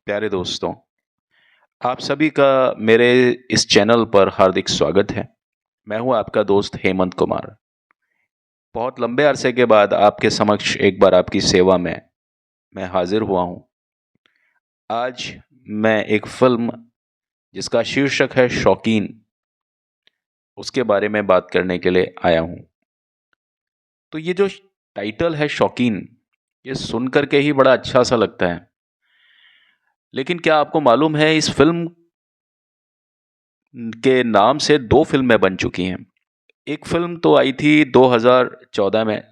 प्यारे दोस्तों, आप सभी का मेरे इस चैनल पर हार्दिक स्वागत है। मैं हूं आपका दोस्त हेमंत कुमार। बहुत लंबे अरसे के बाद आपके समक्ष एक बार आपकी सेवा में मैं हाजिर हुआ हूं। आज मैं एक फिल्म जिसका शीर्षक है शौकीन, उसके बारे में बात करने के लिए आया हूं। तो ये जो टाइटल है शौकीन, ये सुन कर के ही बड़ा अच्छा सा लगता है। लेकिन क्या आपको मालूम है इस फिल्म के नाम से दो फिल्में बन चुकी हैं। एक फ़िल्म तो आई थी 2014 में,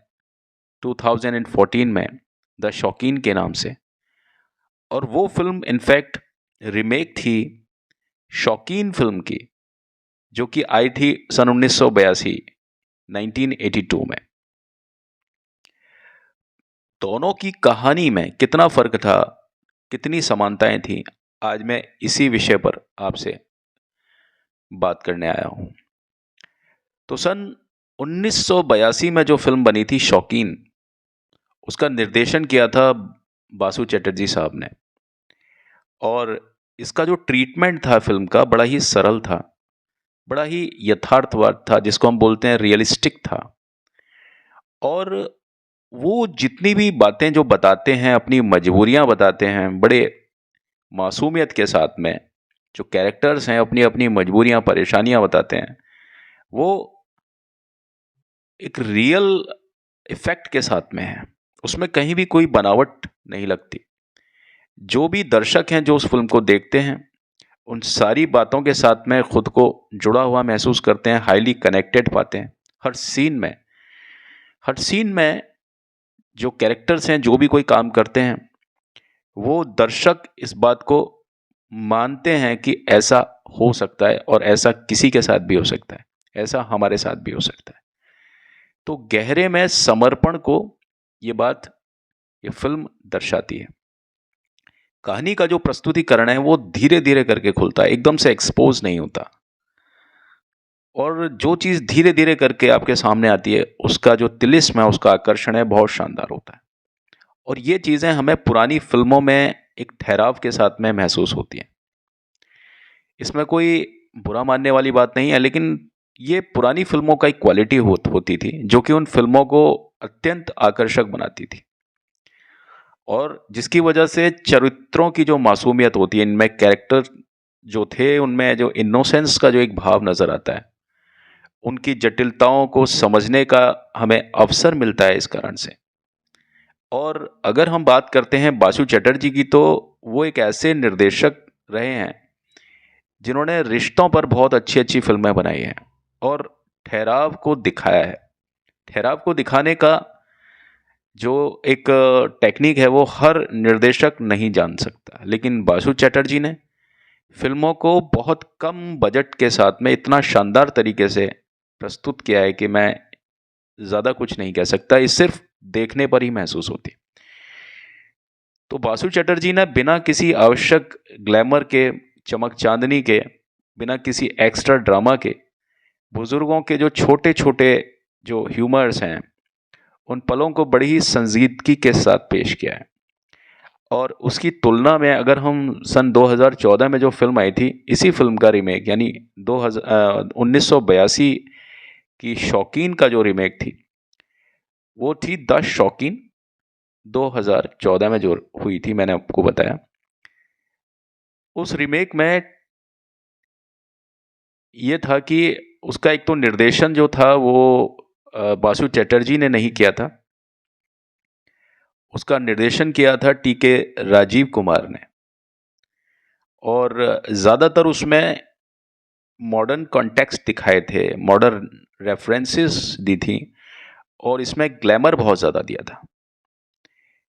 2014 में, द शौकीन के नाम से। और वो फ़िल्म इनफैक्ट रीमेक थी शौकीन फ़िल्म की, जो कि आई थी सन 1982, 1982 में। दोनों की कहानी में कितना फ़र्क था, कितनी समानताएं थीं, आज मैं इसी विषय पर आपसे बात करने आया हूं। तो सन 1982 में जो फ़िल्म बनी थी शौकीन, उसका निर्देशन किया था बासु चटर्जी साहब ने। और इसका जो ट्रीटमेंट था फ़िल्म का बड़ा ही सरल था, बड़ा ही यथार्थवाद था, जिसको हम बोलते हैं रियलिस्टिक था। और वो जितनी भी बातें जो बताते हैं, अपनी मजबूरियां बताते हैं, बड़े मासूमियत के साथ में। जो कैरेक्टर्स हैं अपनी अपनी मजबूरियां, परेशानियां बताते हैं, वो एक रियल इफेक्ट के साथ में है। उसमें कहीं भी कोई बनावट नहीं लगती। जो भी दर्शक हैं जो उस फिल्म को देखते हैं, उन सारी बातों के साथ में खुद को जुड़ा हुआ महसूस करते हैं, हाईली कनेक्टेड पाते हैं। हर सीन में जो कैरेक्टर्स हैं, जो भी कोई काम करते हैं, वो दर्शक इस बात को मानते हैं कि ऐसा हो सकता है और ऐसा किसी के साथ भी हो सकता है, ऐसा हमारे साथ भी हो सकता है। तो गहरे में समर्पण को ये बात, ये फिल्म दर्शाती है। कहानी का जो प्रस्तुतिकरण है वो धीरे धीरे करके खुलता है, एकदम से एक्सपोज नहीं होता। और जो चीज़ धीरे धीरे करके आपके सामने आती है, उसका जो तिलिस्म है, उसका आकर्षण है, बहुत शानदार होता है। और ये चीज़ें हमें पुरानी फिल्मों में एक ठहराव के साथ में महसूस होती हैं। इसमें कोई बुरा मानने वाली बात नहीं है, लेकिन ये पुरानी फिल्मों का एक क्वालिटी होती थी, जो कि उन फिल्मों को अत्यंत आकर्षक बनाती थी। और जिसकी वजह से चरित्रों की जो मासूमियत होती है, इनमें कैरेक्टर जो थे, उनमें जो इनोसेंस का जो एक भाव नज़र आता है, उनकी जटिलताओं को समझने का हमें अवसर मिलता है इस कारण से। और अगर हम बात करते हैं बासु चटर्जी की, तो वो एक ऐसे निर्देशक रहे हैं जिन्होंने रिश्तों पर बहुत अच्छी अच्छी फिल्में बनाई हैं और ठहराव को दिखाया है। ठहराव को दिखाने का जो एक टेक्निक है, वो हर निर्देशक नहीं जान सकता, लेकिन बासु चटर्जी ने फिल्मों को बहुत कम बजट के साथ में इतना शानदार तरीके से प्रस्तुत किया है कि मैं ज़्यादा कुछ नहीं कह सकता। ये सिर्फ देखने पर ही महसूस होती। तो बासु चटर्जी ने बिना किसी आवश्यक ग्लैमर के, चमक चांदनी के, बिना किसी एक्स्ट्रा ड्रामा के, बुजुर्गों के जो छोटे छोटे जो ह्यूमर्स हैं, उन पलों को बड़ी ही संजीदगी के साथ पेश किया है। और उसकी तुलना में अगर हम सन 2014 में जो फिल्म आई थी, इसी फिल्म का रीमेक, यानी 1982 की शौकीन का जो रीमेक थी, वो थी द शौकीन, 2014 में जो हुई थी, मैंने आपको बताया। उस रीमेक में ये था कि उसका एक तो निर्देशन जो था वो बासु चटर्जी ने नहीं किया था। उसका निर्देशन किया था टीके राजीव कुमार ने। और ज़्यादातर उसमें मॉडर्न कॉन्टेक्स्ट दिखाए थे, मॉडर्न रेफरेंसेस दी थी, और इसमें ग्लैमर बहुत ज़्यादा दिया था।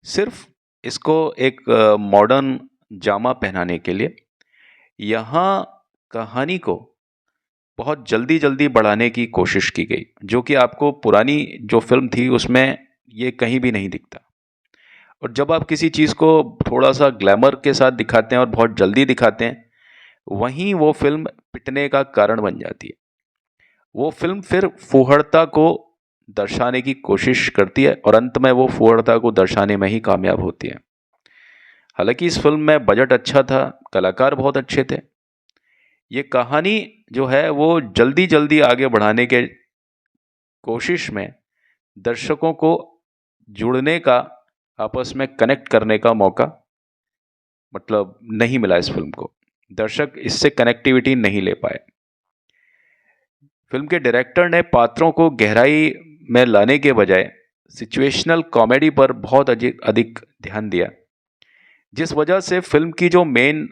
सिर्फ इसको एक मॉडर्न जामा पहनाने के लिए यहाँ कहानी को बहुत जल्दी जल्दी बढ़ाने की कोशिश की गई, जो कि आपको पुरानी जो फिल्म थी उसमें ये कहीं भी नहीं दिखता। और जब आप किसी चीज़ को थोड़ा सा ग्लैमर के साथ दिखाते हैं और बहुत जल्दी दिखाते हैं, वहीं वो फिल्म पिटने का कारण बन जाती है। वो फिल्म फिर फूहड़ता को दर्शाने की कोशिश करती है और अंत में वो फूहड़ता को दर्शाने में ही कामयाब होती है। हालांकि इस फिल्म में बजट अच्छा था, कलाकार बहुत अच्छे थे। ये कहानी जो है वो जल्दी जल्दी आगे बढ़ाने के कोशिश में दर्शकों को जुड़ने का, आपस में कनेक्ट करने का मौका मतलब नहीं मिला इस फिल्म को। दर्शक इससे कनेक्टिविटी नहीं ले पाए। फिल्म के डायरेक्टर ने पात्रों को गहराई में लाने के बजाय सिचुएशनल कॉमेडी पर बहुत अधिक अधिक ध्यान दिया, जिस वजह से फिल्म की जो मेन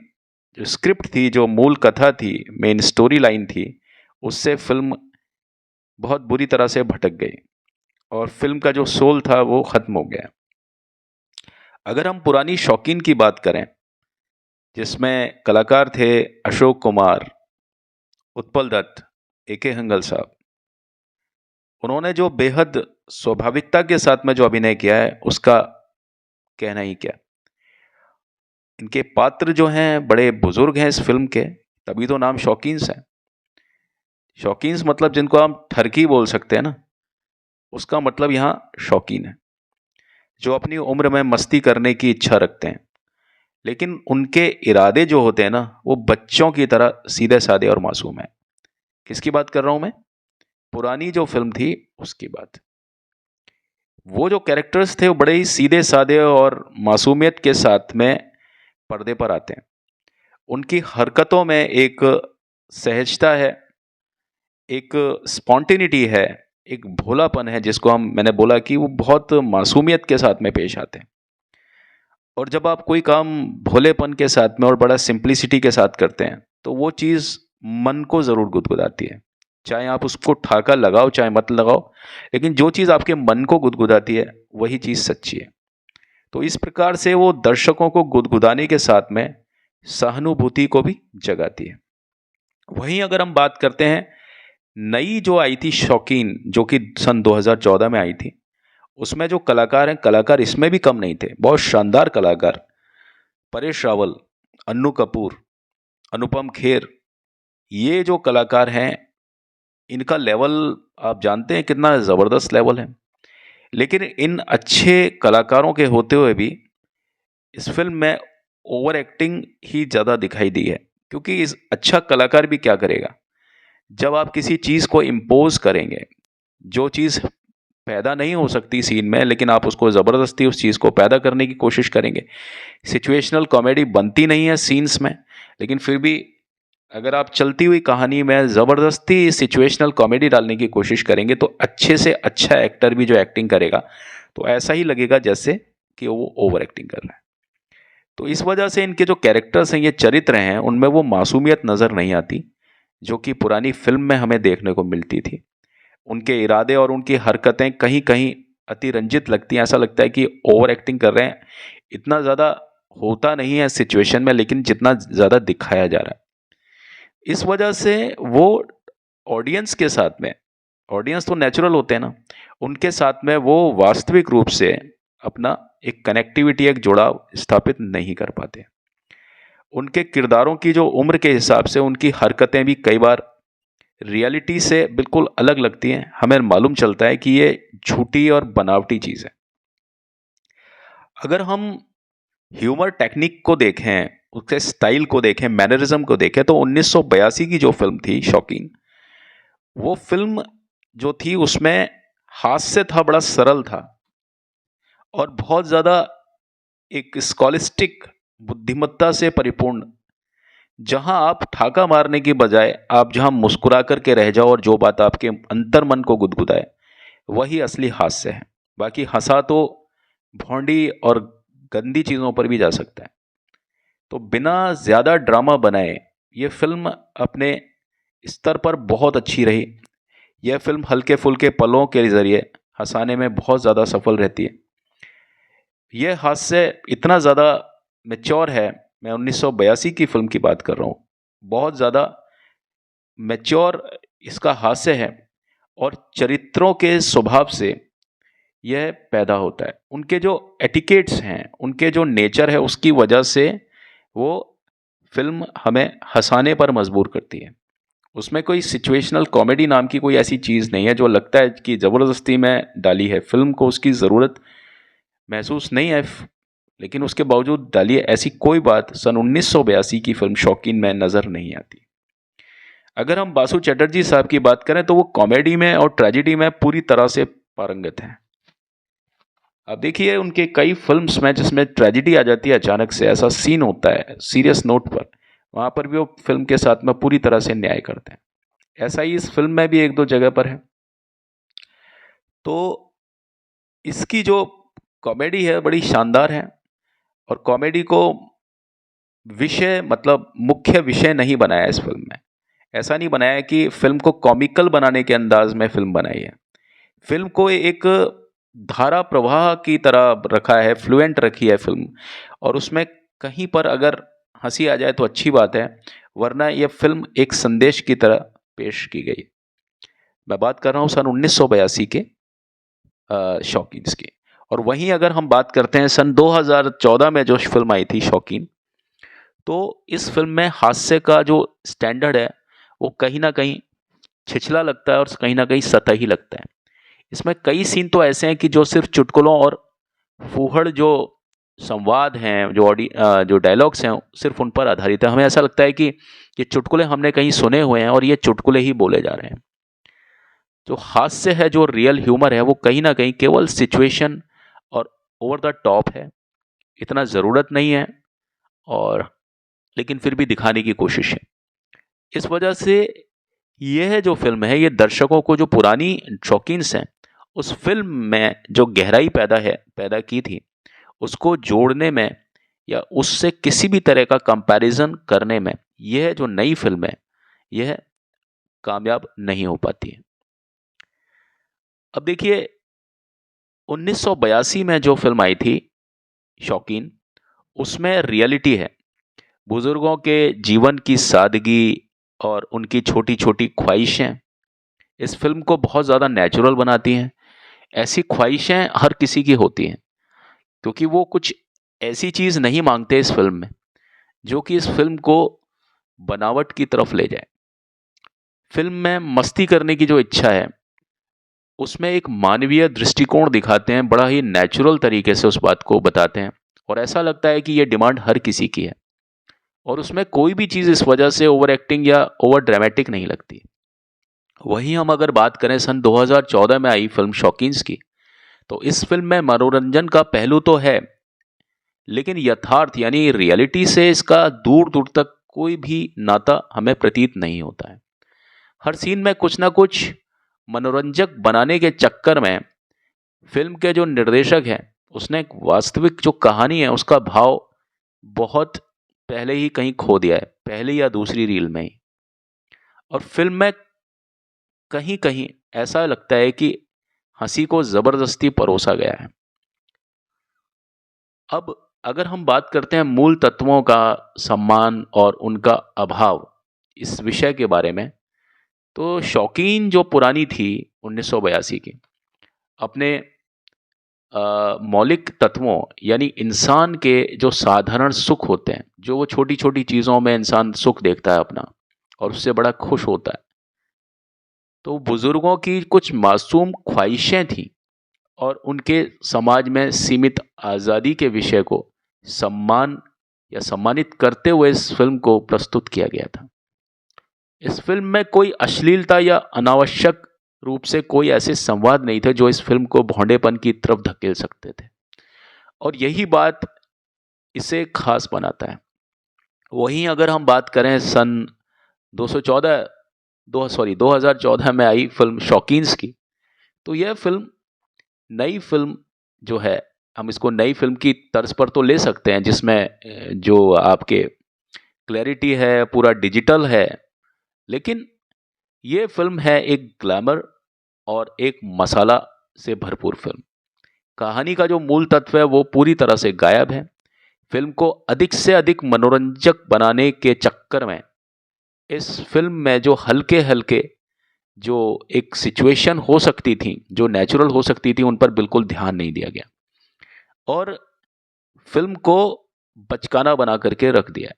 स्क्रिप्ट थी, जो मूल कथा थी, मेन स्टोरी लाइन थी, उससे फिल्म बहुत बुरी तरह से भटक गई और फिल्म का जो सोल था वो खत्म हो गया। अगर हम पुरानी शौकीन की बात करें, जिसमें कलाकार थे अशोक कुमार, उत्पल दत्त, ए.के. हंगल साहब, उन्होंने जो बेहद स्वाभाविकता के साथ में जो अभिनय किया है उसका कहना ही क्या। इनके पात्र जो हैं बड़े बुजुर्ग हैं इस फिल्म के, तभी तो नाम शौकीन्स है। शौकीन्स मतलब जिनको हम ठरकी बोल सकते हैं ना, उसका मतलब यहाँ शौकीन है, जो अपनी उम्र में मस्ती करने की इच्छा रखते हैं, लेकिन उनके इरादे जो होते हैं ना वो बच्चों की तरह सीधे साधे और मासूम है। किसकी बात कर रहा हूं मैं? पुरानी जो फिल्म थी उसकी बात। वो जो कैरेक्टर्स थे वो बड़े ही सीधे साधे और मासूमियत के साथ में पर्दे पर आते हैं। उनकी हरकतों में एक सहजता है, एक स्पॉन्टेनिटी है, एक भोलापन है, जिसको मैंने बोला कि वो बहुत मासूमियत के साथ में पेश आते हैं। और जब आप कोई काम भोलेपन के साथ में और बड़ा सिंप्लिसिटी के साथ करते हैं तो वो चीज़ मन को ज़रूर गुदगुदाती है। चाहे आप उसको ठाका लगाओ चाहे मत लगाओ, लेकिन जो चीज़ आपके मन को गुदगुदाती है वही चीज़ सच्ची है। तो इस प्रकार से वो दर्शकों को गुदगुदाने के साथ में सहानुभूति को भी जगाती है। वहीं अगर हम बात करते हैं नई जो आई थी शौकीन, जो कि सन 2014 में आई थी, उसमें जो कलाकार हैं, कलाकार इसमें भी कम नहीं थे, बहुत शानदार कलाकार। परेश रावल, अन्नू कपूर, अनुपम खेर, ये जो कलाकार हैं इनका लेवल आप जानते हैं कितना ज़बरदस्त लेवल है। लेकिन इन अच्छे कलाकारों के होते हुए भी इस फिल्म में ओवर एक्टिंग ही ज़्यादा दिखाई दी है, क्योंकि इस अच्छा कलाकार भी क्या करेगा, जब आप किसी चीज़ को इम्पोज करेंगे, जो चीज़ पैदा नहीं हो सकती सीन में, लेकिन आप उसको ज़बरदस्ती उस चीज़ को पैदा करने की कोशिश करेंगे। सिचुएशनल कॉमेडी बनती नहीं है सीन्स में, लेकिन फिर भी अगर आप चलती हुई कहानी में ज़बरदस्ती सिचुएशनल कॉमेडी डालने की कोशिश करेंगे तो अच्छे से अच्छा एक्टर भी जो एक्टिंग करेगा तो ऐसा ही लगेगा जैसे कि वो ओवर एक्टिंग कर रहा है। तो इस वजह से इनके जो कैरेक्टर्स हैं, ये चरित्र हैं, उनमें वो मासूमियत नज़र नहीं आती जो कि पुरानी फिल्म में हमें देखने को मिलती थी। उनके इरादे और उनकी हरकतें कहीं कहीं अतिरंजित लगती हैं, ऐसा लगता है कि ओवर एक्टिंग कर रहे हैं। इतना ज़्यादा होता नहीं है सिचुएशन में, लेकिन जितना ज़्यादा दिखाया जा रहा है। इस वजह से वो ऑडियंस के साथ में, ऑडियंस तो नेचुरल होते हैं ना, उनके साथ में वो वास्तविक रूप से अपना एक कनेक्टिविटी, एक जुड़ाव स्थापित नहीं कर पाते। उनके किरदारों की जो उम्र के हिसाब से उनकी हरकतें भी कई बार रियलिटी से बिल्कुल अलग लगती हैं। हमें मालूम चलता है कि ये झूठी और बनावटी चीज़ है। अगर हम ह्यूमर टेक्निक को देखें, उसके स्टाइल को देखें, मैनरिज्म को देखें, तो 1982 की जो फिल्म थी शौकीन, वो फिल्म जो थी उसमें हास्य था, बड़ा सरल था और बहुत ज़्यादा एक स्कॉलिस्टिक बुद्धिमत्ता से परिपूर्ण, जहां आप ठाका मारने की बजाय आप जहां मुस्कुरा करके रह जाओ और जो बात आपके अंतर मन को गुदगुदाए, वही असली हास्य है। बाकी हंसा तो भौंडी और गंदी चीज़ों पर भी जा सकता है। तो बिना ज़्यादा ड्रामा बनाए ये फिल्म अपने स्तर पर बहुत अच्छी रही। यह फिल्म हल्के फुल्के पलों के ज़रिए हंसाने में बहुत ज़्यादा सफल रहती है। यह हास्य इतना ज़्यादा मैच्योर है, मैं 1982 की फिल्म की बात कर रहा हूँ, बहुत ज़्यादा मैच्योर इसका हास्य है और चरित्रों के स्वभाव से यह पैदा होता है। उनके जो एटिकेट्स हैं, उनके जो नेचर है, उसकी वजह से वो फिल्म हमें हंसाने पर मजबूर करती है। उसमें कोई सिचुएशनल कॉमेडी नाम की कोई ऐसी चीज़ नहीं है जो लगता है कि ज़बरदस्ती में डाली है। फिल्म को उसकी ज़रूरत महसूस नहीं है लेकिन उसके बावजूद डालिए ऐसी कोई बात सन 1982 की फिल्म शौकीन में नजर नहीं आती। अगर हम बासु चटर्जी साहब की बात करें तो वो कॉमेडी में और ट्रेजेडी में पूरी तरह से पारंगत हैं। अब देखिए उनके कई फिल्म्स में जिसमें ट्रेजेडी आ जाती है, अचानक से ऐसा सीन होता है सीरियस नोट पर, वहां पर भी वो फिल्म के साथ में पूरी तरह से न्याय करते हैं। ऐसा ही इस फिल्म में भी एक दो जगह पर है। तो इसकी जो कॉमेडी है बड़ी शानदार है, और कॉमेडी को विषय मतलब मुख्य विषय नहीं बनाया इस फिल्म में। ऐसा नहीं बनाया कि फिल्म को कॉमिकल बनाने के अंदाज में फिल्म बनाई है। फिल्म को एक धारा प्रवाह की तरह रखा है, फ्लुएंट रखी है फिल्म, और उसमें कहीं पर अगर हंसी आ जाए तो अच्छी बात है, वरना यह फिल्म एक संदेश की तरह पेश की गई। मैं बात कर रहा हूँ सन 1982 के शौकीन्स की। और वहीं अगर हम बात करते हैं सन 2014 में जो फिल्म आई थी शौकीन, तो इस फिल्म में हास्य का जो स्टैंडर्ड है वो कहीं ना कहीं छिछला लगता है और कहीं ना कहीं सतही लगता है। इसमें कई सीन तो ऐसे हैं कि जो सिर्फ चुटकुलों और फूहड़ जो संवाद हैं, जो डायलॉग्स हैं, सिर्फ उन पर आधारित है। हमें ऐसा लगता है कि ये चुटकुले हमने कहीं सुने हुए हैं और ये चुटकुले ही बोले जा रहे हैं। जो हास्य है, जो रियल ह्यूमर है, वो कहीं ना कहीं केवल सिचुएशन और ओवर द टॉप है, इतना ज़रूरत नहीं है, और लेकिन फिर भी दिखाने की कोशिश है। इस वजह से यह जो फिल्म है, ये दर्शकों को जो पुरानी शौकीन्स हैं उस फिल्म में जो गहराई पैदा की थी, उसको जोड़ने में या उससे किसी भी तरह का कंपैरिजन करने में यह जो नई फिल्म है यह कामयाब नहीं हो पाती है। अब देखिए 1982 में जो फिल्म आई थी शौकीन, उसमें रियलिटी है, बुजुर्गों के जीवन की सादगी और उनकी छोटी छोटी ख्वाहिशें इस फिल्म को बहुत ज़्यादा नेचुरल बनाती हैं। ऐसी ख्वाहिशें हर किसी की होती हैं, क्योंकि वो कुछ ऐसी चीज़ नहीं मांगते इस फिल्म में जो कि इस फिल्म को बनावट की तरफ ले जाए। फिल्म में मस्ती करने की जो इच्छा है, उसमें एक मानवीय दृष्टिकोण दिखाते हैं, बड़ा ही नेचुरल तरीके से उस बात को बताते हैं, और ऐसा लगता है कि ये डिमांड हर किसी की है, और उसमें कोई भी चीज़ इस वजह से ओवर एक्टिंग या ओवर ड्रामेटिक नहीं लगती। वहीं हम अगर बात करें सन 2014 में आई फिल्म शौकीन्स की, तो इस फिल्म में मनोरंजन का पहलू तो है, लेकिन यथार्थ यानी रियलिटी से इसका दूर दूर तक कोई भी नाता हमें प्रतीत नहीं होता है। हर सीन में कुछ ना कुछ मनोरंजक बनाने के चक्कर में फिल्म के जो निर्देशक हैं, उसने एक वास्तविक जो कहानी है उसका भाव बहुत पहले ही कहीं खो दिया है, पहली या दूसरी रील में ही। और फिल्म में कहीं कहीं ऐसा लगता है कि हंसी को जबरदस्ती परोसा गया है। अब अगर हम बात करते हैं मूल तत्वों का सम्मान और उनका अभाव इस विषय के बारे में, तो शौकीन जो पुरानी थी 1982 की, अपने मौलिक तत्वों यानी इंसान के जो साधारण सुख होते हैं, जो वो छोटी छोटी चीज़ों में इंसान सुख देखता है अपना और उससे बड़ा खुश होता है, तो बुजुर्गों की कुछ मासूम ख्वाहिशें थीं और उनके समाज में सीमित आज़ादी के विषय को सम्मान या सम्मानित करते हुए इस फिल्म को प्रस्तुत किया गया था। इस फिल्म में कोई अश्लीलता या अनावश्यक रूप से कोई ऐसे संवाद नहीं थे जो इस फिल्म को भोंडेपन की तरफ धकेल सकते थे, और यही बात इसे खास बनाता है। वहीं अगर हम बात करें सन 2014 में आई फिल्म शौकीन्स की, तो यह फिल्म नई फिल्म जो है, हम इसको नई फिल्म की तर्ज पर तो ले सकते हैं, जिसमें जो आपके क्लैरिटी है पूरा डिजिटल है, लेकिन ये फिल्म है एक ग्लैमर और एक मसाला से भरपूर फिल्म। कहानी का जो मूल तत्व है वो पूरी तरह से गायब है। फिल्म को अधिक से अधिक मनोरंजक बनाने के चक्कर में इस फिल्म में जो हल्के हल्के जो एक सिचुएशन हो सकती थी, जो नेचुरल हो सकती थी, उन पर बिल्कुल ध्यान नहीं दिया गया और फिल्म को बचकाना बना करके रख दिया।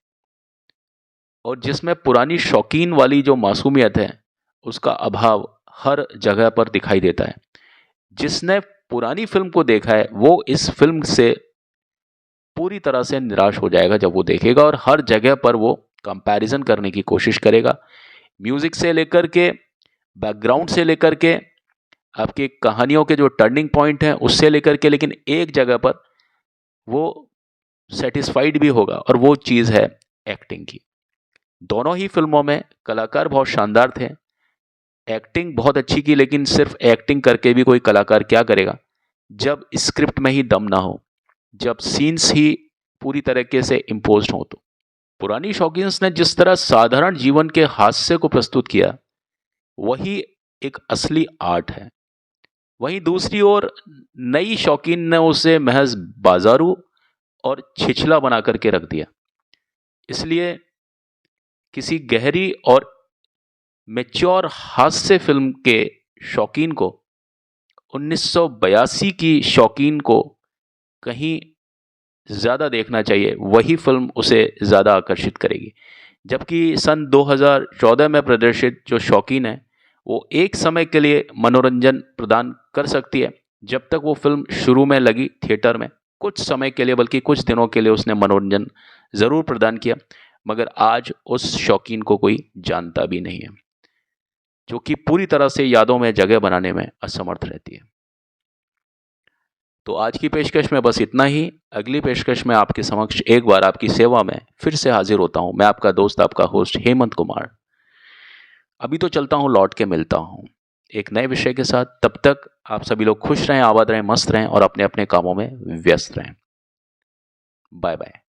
और जिसमें पुरानी शौकीन वाली जो मासूमियत है उसका अभाव हर जगह पर दिखाई देता है। जिसने पुरानी फिल्म को देखा है वो इस फिल्म से पूरी तरह से निराश हो जाएगा जब वो देखेगा, और हर जगह पर वो कंपैरिजन करने की कोशिश करेगा, म्यूजिक से लेकर के, बैकग्राउंड से लेकर के, आपकी कहानियों के जो टर्निंग पॉइंट हैं उससे लेकर के, लेकिन एक जगह पर वो सेटिस्फाइड भी होगा, और वो चीज़ है एक्टिंग की। दोनों ही फिल्मों में कलाकार बहुत शानदार थे, एक्टिंग बहुत अच्छी की, लेकिन सिर्फ एक्टिंग करके भी कोई कलाकार क्या करेगा जब स्क्रिप्ट में ही दम ना हो, जब सीन्स ही पूरी तरीके से इम्पोज्ड हो। तो पुरानी शौकीन्स ने जिस तरह साधारण जीवन के हास्य को प्रस्तुत किया, वही एक असली आर्ट है। वहीं दूसरी ओर नई शौकीन ने उसे महज बाजारू और छिछला बना करके रख दिया। इसलिए किसी गहरी और मैच्योर हास्य फिल्म के शौकीन को 1982 की शौकीन को कहीं ज़्यादा देखना चाहिए, वही फिल्म उसे ज़्यादा आकर्षित करेगी। जबकि सन 2014 में प्रदर्शित जो शौकीन है, वो एक समय के लिए मनोरंजन प्रदान कर सकती है। जब तक वो फिल्म शुरू में लगी थिएटर में, कुछ समय के लिए, बल्कि कुछ दिनों के लिए उसने मनोरंजन ज़रूर प्रदान किया, मगर आज उस शौकीन को कोई जानता भी नहीं है, जो कि पूरी तरह से यादों में जगह बनाने में असमर्थ रहती है। तो आज की पेशकश में बस इतना ही। अगली पेशकश में आपके समक्ष एक बार आपकी सेवा में फिर से हाजिर होता हूं। मैं आपका दोस्त, आपका होस्ट हेमंत कुमार। अभी तो चलता हूं, लौट के मिलता हूं एक नए विषय के साथ। तब तक आप सभी लोग खुश रहें, आबाद रहें, मस्त रहें और अपने अपने कामों में व्यस्त रहें। Bye bye.